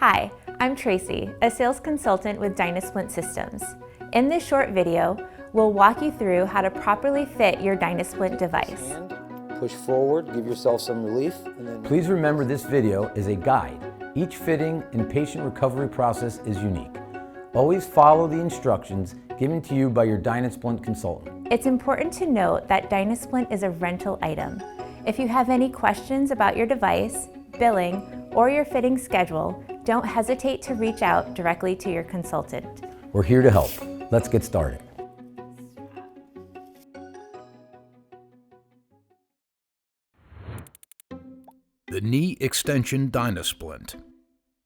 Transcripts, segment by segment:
Hi, I'm Tracy, a sales consultant with Dynasplint Systems. In this short video, we'll walk you through how to properly fit your Dynasplint device. Push forward, give yourself some relief, and then... Please remember this video is a guide. Each fitting and patient recovery process is unique. Always follow the instructions given to you by your Dynasplint consultant. It's important to note that Dynasplint is a rental item. If you have any questions about your device, billing, or your fitting schedule, don't hesitate to reach out directly to your consultant. We're here to help. Let's get started. The knee extension Dynasplint.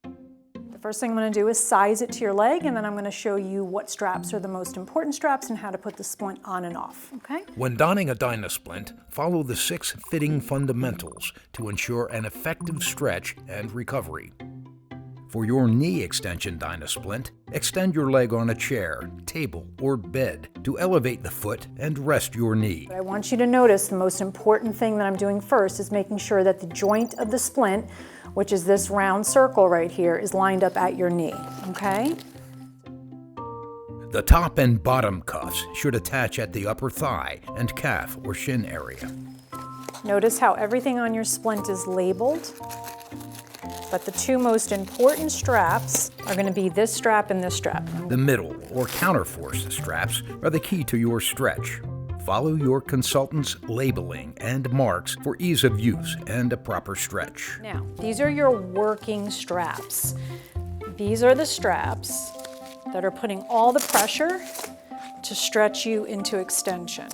The first thing I'm going to do is size it to your leg, and then I'm going to show you what straps are the most important straps and how to put the splint on and off, okay? When donning a Dynasplint, follow the 6 fitting fundamentals to ensure an effective stretch and recovery. For your knee extension Dynasplint, extend your leg on a chair, table, or bed to elevate the foot and rest your knee. I want you to notice the most important thing that I'm doing first is making sure that the joint of the splint, which is this round circle right here, is lined up at your knee, okay? The top and bottom cuffs should attach at the upper thigh and calf or shin area. Notice how everything on your splint is labeled. But the 2 most important straps are going to be this strap and this strap. The middle or counterforce straps are the key to your stretch. Follow your consultant's labeling and marks for ease of use and a proper stretch. Now, these are your working straps. These are the straps that are putting all the pressure to stretch you into extension.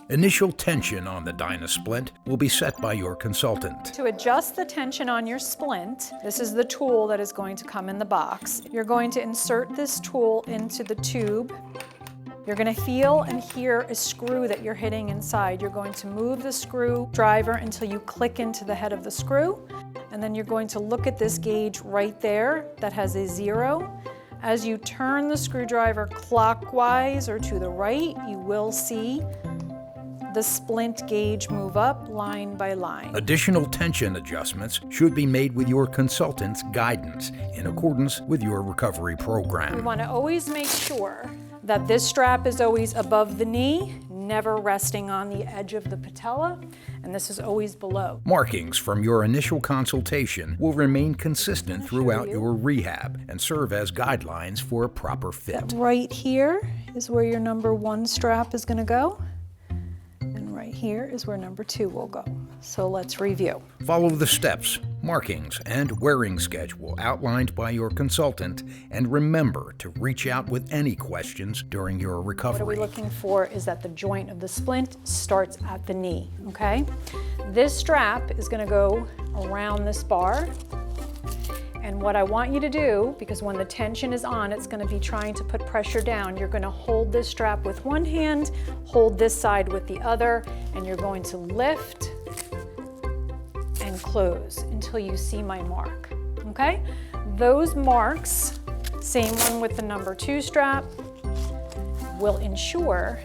Initial tension on the Dynasplint will be set by your consultant. To adjust the tension on your splint, this is the tool that is going to come in the box. You're going to insert this tool into the tube. You're going to feel and hear a screw that you're hitting inside. You're going to move the screwdriver until you click into the head of the screw, and then you're going to look at this gauge right there that has a 0. As you turn the screwdriver clockwise or to the right, you will see the splint gauge move up line by line. Additional tension adjustments should be made with your consultant's guidance in accordance with your recovery program. We want to always make sure that this strap is always above the knee, never resting on the edge of the patella, and this is always below. Markings from your initial consultation will remain consistent throughout your rehab and serve as guidelines for a proper fit. Right here is where your number 1 strap is going to go. Right here is where number 2 will go. So let's review. Follow the steps, markings, and wearing schedule outlined by your consultant, and remember to reach out with any questions during your recovery. What we're looking for is that the joint of the splint starts at the knee, okay? This strap is going to go around this bar. And what I want you to do, because when the tension is on, it's going to be trying to put pressure down. You're going to hold this strap with one hand, hold this side with the other, and you're going to lift and close until you see my mark, okay? Those marks, same one with the number 2 strap, will ensure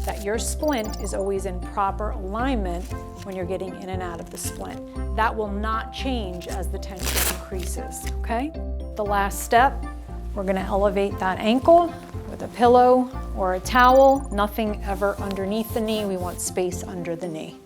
that your splint is always in proper alignment when you're getting in and out of the splint. That will not change as the tension increases, okay? The last step, we're gonna elevate that ankle with a pillow or a towel, nothing ever underneath the knee. We want space under the knee.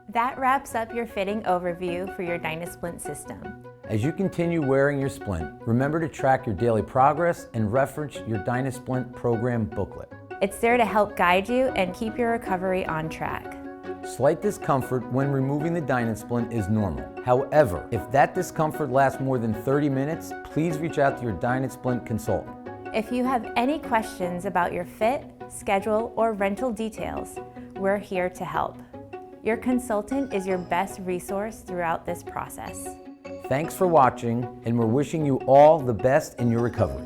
That wraps up your fitting overview for your Dynasplint system. As you continue wearing your splint, remember to track your daily progress and reference your Dynasplint program booklet. It's there to help guide you and keep your recovery on track. Slight discomfort when removing the Dynasplint is normal. However, if that discomfort lasts more than 30 minutes, please reach out to your Dynasplint consultant. If you have any questions about your fit, schedule, or rental details, we're here to help. Your consultant is your best resource throughout this process. Thanks for watching, and we're wishing you all the best in your recovery.